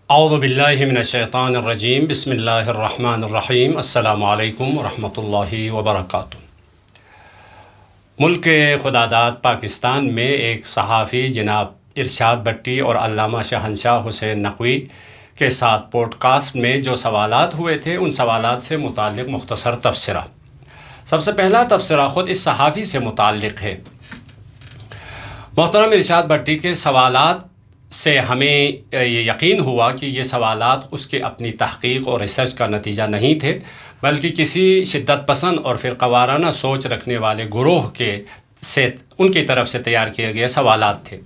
اعوذ باللہ من الشیطان الرجیم بسم اللہ الرحمن الرحیم السلام علیکم ورحمۃ اللہ وبرکاتہ۔ ملک خداداد پاکستان میں ایک صحافی جناب ارشاد بٹی اور علامہ شہنشاہ حسین نقوی کے ساتھ پوڈ کاسٹ میں جو سوالات ہوئے تھے ان سوالات سے متعلق مختصر تبصرہ۔ سب سے پہلا تبصرہ خود اس صحافی سے متعلق ہے۔ محترم ارشاد بٹی کے سوالات سے ہمیں یہ یقین ہوا کہ یہ سوالات اس کے اپنی تحقیق اور ریسرچ کا نتیجہ نہیں تھے، بلکہ کسی شدت پسند اور فرقہ وارانہ سوچ رکھنے والے گروہ ان کی طرف سے تیار کیے گئے سوالات تھے۔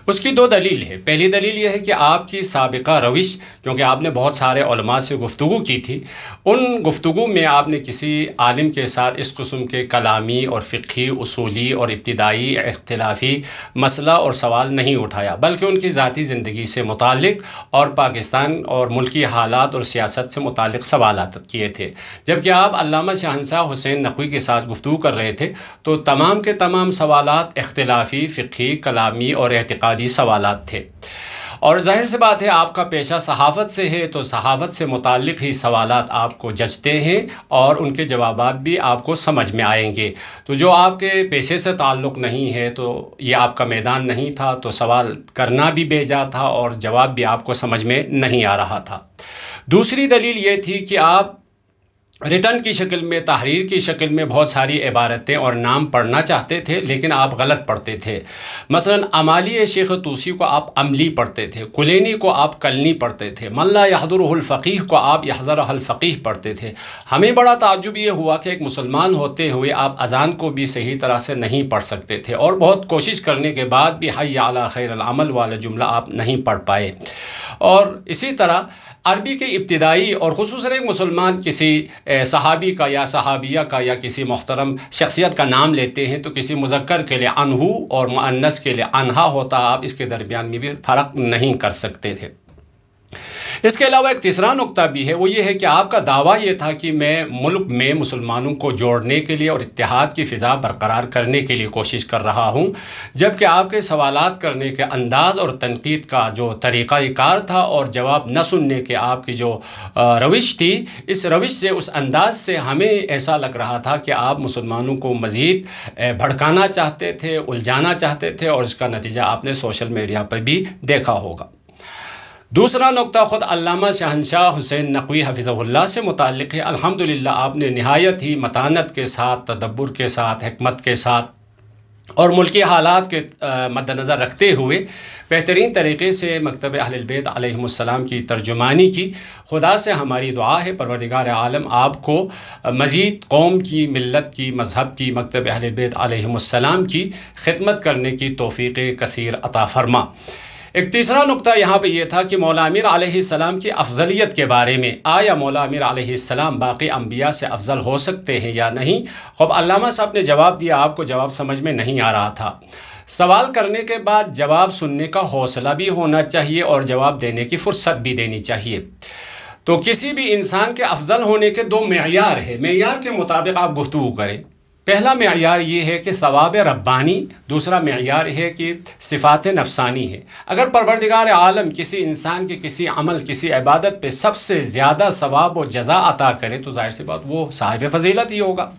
اس کی دو دلیل ہے۔ پہلی دلیل یہ ہے کہ آپ کی سابقہ روش، کیونکہ آپ نے بہت سارے علماء سے گفتگو کی تھی، ان گفتگو میں آپ نے کسی عالم کے ساتھ اس قسم کے کلامی اور فقہی، اصولی اور ابتدائی اختلافی مسئلہ اور سوال نہیں اٹھایا، بلکہ ان کی ذاتی زندگی سے متعلق اور پاکستان اور ملکی حالات اور سیاست سے متعلق سوالات کیے تھے۔ جبکہ آپ علامہ شہنشاہ حسین نقوی کے ساتھ گفتگو کر رہے تھے تو تمام کے تمام سوالات اختلافی، فقہی، کلامی اور اعتقادی سوالات تھے۔ اور ظاہر سی بات ہے، آپ کا پیشہ صحافت سے ہے تو صحافت سے متعلق ہی سوالات آپ کو جچتے ہیں اور ان کے جوابات بھی آپ کو سمجھ میں آئیں گے۔ تو جو آپ کے پیشے سے تعلق نہیں ہے، تو یہ آپ کا میدان نہیں تھا، تو سوال کرنا بھی بیجا تھا اور جواب بھی آپ کو سمجھ میں نہیں آ رہا تھا۔ دوسری دلیل یہ تھی کہ آپ ریٹن کی شکل میں، تحریر کی شکل میں بہت ساری عبارتیں اور نام پڑھنا چاہتے تھے، لیکن آپ غلط پڑھتے تھے۔ مثلا عمالی شیخ طوسی کو آپ عملی پڑھتے تھے، کلینی کو آپ کلنی پڑھتے تھے، من لا یحضرہ الفقیہ کو آپ یحضرہ الفقیہ پڑھتے تھے۔ ہمیں بڑا تعجب یہ ہوا کہ ایک مسلمان ہوتے ہوئے آپ اذان کو بھی صحیح طرح سے نہیں پڑھ سکتے تھے، اور بہت کوشش کرنے کے بعد بھی حی علی خیر العمل والا جملہ آپ نہیں پڑھ پائے۔ اور اسی طرح عربی کے ابتدائی اور خصوصاً ایک مسلمان کسی صحابی کا یا صحابیہ کا یا کسی محترم شخصیت کا نام لیتے ہیں تو کسی مذکر کے لیے انہو اور مؤنث کے لیے انہا ہوتا، آپ اس کے درمیان میں بھی فرق نہیں کر سکتے تھے۔ اس کے علاوہ ایک تیسرا نقطہ بھی ہے، وہ یہ ہے کہ آپ کا دعویٰ یہ تھا کہ میں ملک میں مسلمانوں کو جوڑنے کے لیے اور اتحاد کی فضا برقرار کرنے کے لیے کوشش کر رہا ہوں، جبکہ آپ کے سوالات کرنے کے انداز اور تنقید کا جو طریقہ کار تھا اور جواب نہ سننے کے آپ کی جو روش تھی، اس روش سے، اس انداز سے ہمیں ایسا لگ رہا تھا کہ آپ مسلمانوں کو مزید بھڑکانا چاہتے تھے، الجھانا چاہتے تھے، اور اس کا نتیجہ آپ نے سوشل میڈیا پر بھی دیکھا ہوگا۔ دوسرا نقطہ خود علامہ شہنشاہ حسین نقوی حفظہ اللہ سے متعلق ہے۔ الحمدللہ آپ نے نہایت ہی متانت کے ساتھ، تدبر کے ساتھ، حکمت کے ساتھ اور ملکی حالات کے مد نظر رکھتے ہوئے بہترین طریقے سے مکتب اہل البیت علیہم السلام کی ترجمانی کی۔ خدا سے ہماری دعا ہے پروردگار عالم آپ کو مزید قوم کی، ملت کی، مذہب کی، مکتب اہل البیت علیہم السلام کی خدمت کرنے کی توفیق کثیر عطا فرما۔ ایک تیسرا نقطہ یہاں پہ یہ تھا کہ مولا امیر علیہ السلام کی افضلیت کے بارے میں، آیا مولا امیر علیہ السلام باقی انبیاء سے افضل ہو سکتے ہیں یا نہیں؟ خب علامہ صاحب نے جواب دیا، آپ کو جواب سمجھ میں نہیں آ رہا تھا۔ سوال کرنے کے بعد جواب سننے کا حوصلہ بھی ہونا چاہیے اور جواب دینے کی فرصت بھی دینی چاہیے۔ تو کسی بھی انسان کے افضل ہونے کے دو معیار ہیں، معیار کے مطابق آپ گفتگو کریں۔ پہلا معیار یہ ہے کہ ثواب ربانی، دوسرا معیار ہے کہ صفات نفسانی ہے۔ اگر پروردگار عالم کسی انسان کے کسی عمل، کسی عبادت پہ سب سے زیادہ ثواب و جزا عطا کرے تو ظاہر سی بات وہ صاحب فضیلت ہی ہوگا۔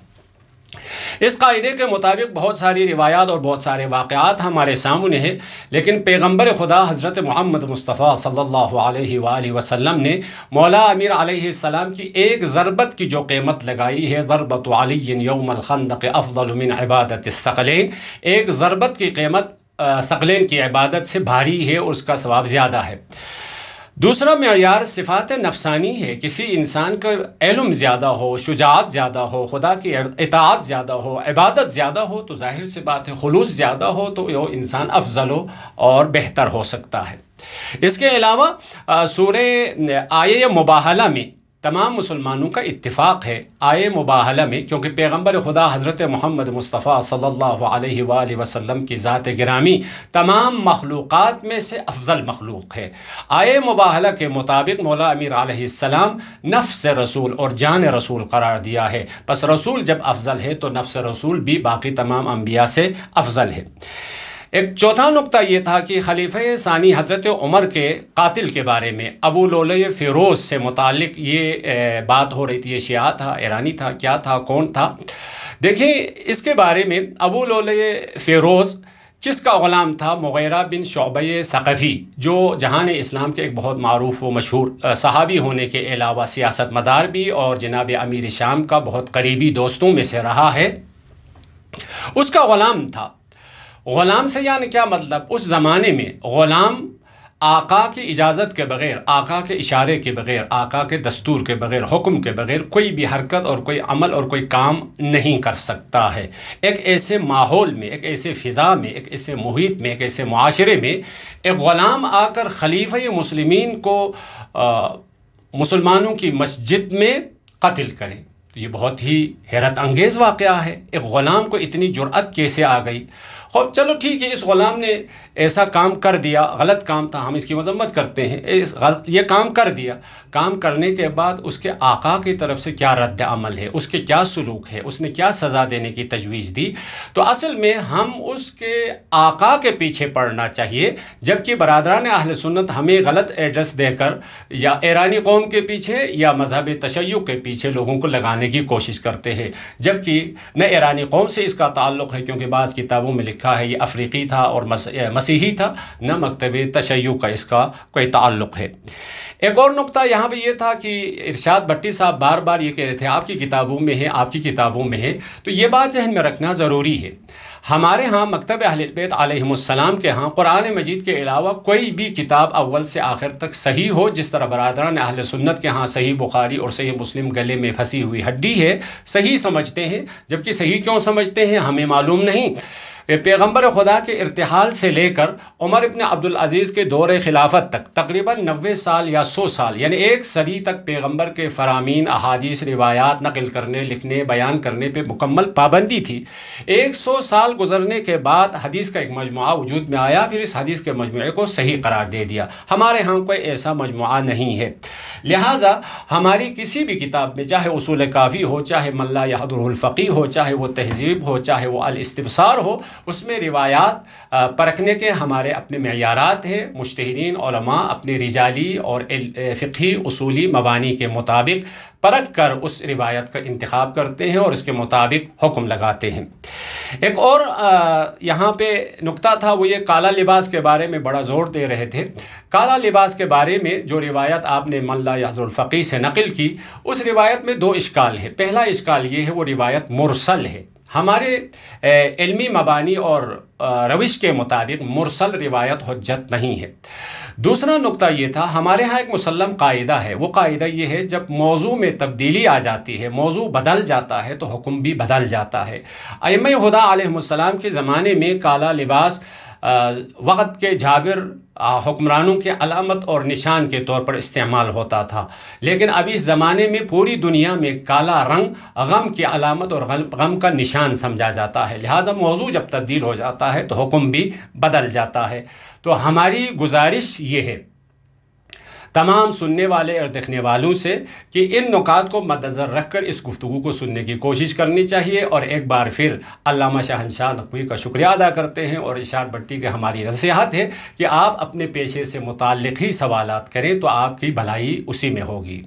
اس قاعدے کے مطابق بہت ساری روایات اور بہت سارے واقعات ہمارے سامنے ہیں، لیکن پیغمبر خدا حضرت محمد مصطفیٰ صلی اللہ علیہ وآلہ وسلم نے مولا امیر علیہ السلام کی ایک ضربت کی جو قیمت لگائی ہے، ضربت علی یوم الخندق افضل من عبادت الثقلین، ایک ضربت کی قیمت ثقلین کی عبادت سے بھاری ہے اور اس کا ثواب زیادہ ہے۔ دوسرا معیار صفات نفسانی ہے، کسی انسان کا علم زیادہ ہو، شجاعت زیادہ ہو، خدا کی اطاعت زیادہ ہو، عبادت زیادہ ہو، تو ظاہر سی بات ہے خلوص زیادہ ہو تو وہ انسان افضل ہو اور بہتر ہو سکتا ہے۔ اس کے علاوہ سورہ آیہ مباہلہ میں تمام مسلمانوں کا اتفاق ہے، آیہ مباہلہ میں، کیونکہ پیغمبر خدا حضرت محمد مصطفیٰ صلی اللہ علیہ وآلہ وسلم کی ذات گرامی تمام مخلوقات میں سے افضل مخلوق ہے۔ آیہ مباہلہ کے مطابق مولا امیر علیہ السلام نفس رسول اور جان رسول قرار دیا ہے، پس رسول جب افضل ہے تو نفس رسول بھی باقی تمام انبیاء سے افضل ہے۔ ایک چوتھا نقطہ یہ تھا کہ خلیفہ ثانی حضرت عمر کے قاتل کے بارے میں ابو لؤلؤ فیروز سے متعلق یہ بات ہو رہی تھی. یہ شیعہ تھا، ایرانی تھا، کیا تھا، کون تھا؟ دیکھیں اس کے بارے میں ابو لؤلؤ فیروز جس کا غلام تھا مغیرہ بن شعبہ ثقفی، جو جہان اسلام کے ایک بہت معروف و مشہور صحابی ہونے کے علاوہ سیاست مدار بھی اور جناب امیر شام کا بہت قریبی دوستوں میں سے رہا ہے، اس کا غلام تھا. غلام سے یعنی کیا مطلب؟ اس زمانے میں غلام آقا کی اجازت کے بغیر، آقا کے اشارے کے بغیر، آقا کے دستور کے بغیر، حکم کے بغیر کوئی بھی حرکت اور کوئی عمل اور کوئی کام نہیں کر سکتا ہے. ایک ایسے ماحول میں، ایک ایسے فضا میں، ایک ایسے محیط میں، ایک ایسے معاشرے میں ایک غلام آ کر خلیفہ مسلمین کو مسلمانوں کی مسجد میں قتل کرے، تو یہ بہت ہی حیرت انگیز واقعہ ہے. ایک غلام کو اتنی جرأت کیسے آ گئی؟ خب چلو ٹھیک ہے، اس غلام نے ایسا کام کر دیا، غلط کام تھا، ہم اس کی مذمت کرتے ہیں. یہ کام کر دیا، کام کرنے کے بعد اس کے آقا کی طرف سے کیا رد عمل ہے، اس کے کیا سلوک ہے، اس نے کیا سزا دینے کی تجویز دی؟ تو اصل میں ہم اس کے آقا کے پیچھے پڑنا چاہیے، جبکہ برادران اہل سنت ہمیں غلط ایڈریس دے کر یا ایرانی قوم کے پیچھے یا مذہب تشیع کے پیچھے لوگوں کو لگانے کی کوشش کرتے ہیں، جبکہ نہ ایرانی قوم سے اس کا تعلق ہے، کیونکہ بعض کتابوں میں لکھا ہے یہ افریقی تھا اور مسیحی تھا، نہ مکتب تشیع کا اس کا کوئی تعلق ہے. ایک اور نقطہ یہاں پہ یہ تھا کہ ارشاد بھٹی صاحب بار بار یہ کہہ رہے تھے آپ کی کتابوں میں ہے، آپ کی کتابوں میں ہے، تو یہ بات ذہن میں رکھنا ضروری ہے. ہمارے ہاں مکتب اہل بیت علیہم السلام کے ہاں قرآن مجید کے علاوہ کوئی بھی کتاب اول سے آخر تک صحیح ہو، جس طرح برادران اہل سنت کے ہاں صحیح بخاری اور صحیح مسلم گلے میں پھنسی ہوئی ہڈی ہے، صحیح سمجھتے ہیں. جبکہ صحیح کیوں سمجھتے ہیں ہمیں معلوم نہیں. پیغمبر خدا کے ارتحال سے لے کر عمر ابن عبدالعزیز کے دور خلافت تک تقریباً 90 سال یا 100 سال یعنی ایک صدی تک پیغمبر کے فرامین، احادیث، روایات نقل کرنے، لکھنے، بیان کرنے پہ مکمل پابندی تھی. 100 سال گزرنے کے بعد حدیث کا ایک مجموعہ وجود میں آیا، پھر اس حدیث کے مجموعے کو صحیح قرار دے دیا. ہمارے ہاں کوئی ایسا مجموعہ نہیں ہے، لہٰذا ہماری کسی بھی کتاب میں، چاہے اصول کافی ہو، چاہے من لا یحضرہ الفقیہ ہو، چاہے وہ تہذیب ہو، چاہے وہ الاستبصار ہو، اس میں روایات پرکھنے کے ہمارے اپنے معیارات ہیں. مجتہدین علماء اپنے رجالی اور فقہی اصولی مبانی کے مطابق پرکھ کر اس روایت کا انتخاب کرتے ہیں اور اس کے مطابق حکم لگاتے ہیں. ایک اور یہاں پہ نقطہ تھا، وہ یہ کالا لباس کے بارے میں بڑا زور دے رہے تھے. کالا لباس کے بارے میں جو روایت آپ نے من لا یحضر الفقیہ سے نقل کی، اس روایت میں 2 اشکال ہے. پہلا اشکال یہ ہے وہ روایت مرسل ہے. ہمارے علمی مبانی اور روش کے مطابق مرسل روایت حجت نہیں ہے. دوسرا نقطہ یہ تھا، ہمارے ہاں ایک مسلم قاعدہ ہے، وہ قاعدہ یہ ہے جب موضوع میں تبدیلی آ جاتی ہے، موضوع بدل جاتا ہے تو حکم بھی بدل جاتا ہے. ائمہ ہدیٰ علیہم السلام کے زمانے میں کالا لباس وقت کے جابر حکمرانوں کے علامت اور نشان کے طور پر استعمال ہوتا تھا، لیکن اب اس زمانے میں پوری دنیا میں کالا رنگ غم کی علامت اور غم کا نشان سمجھا جاتا ہے. لہذا موضوع جب تبدیل ہو جاتا ہے تو حکم بھی بدل جاتا ہے. تو ہماری گزارش یہ ہے تمام سننے والے اور دیکھنے والوں سے کہ ان نکات کو مد نظر رکھ کر اس گفتگو کو سننے کی کوشش کرنی چاہیے. اور ایک بار پھر علامہ شہنشاہ نقوی کا شکریہ ادا کرتے ہیں، اور ارشاد بھٹی کے ہماری نصیحت ہے کہ آپ اپنے پیشے سے متعلق ہی سوالات کریں تو آپ کی بھلائی اسی میں ہوگی.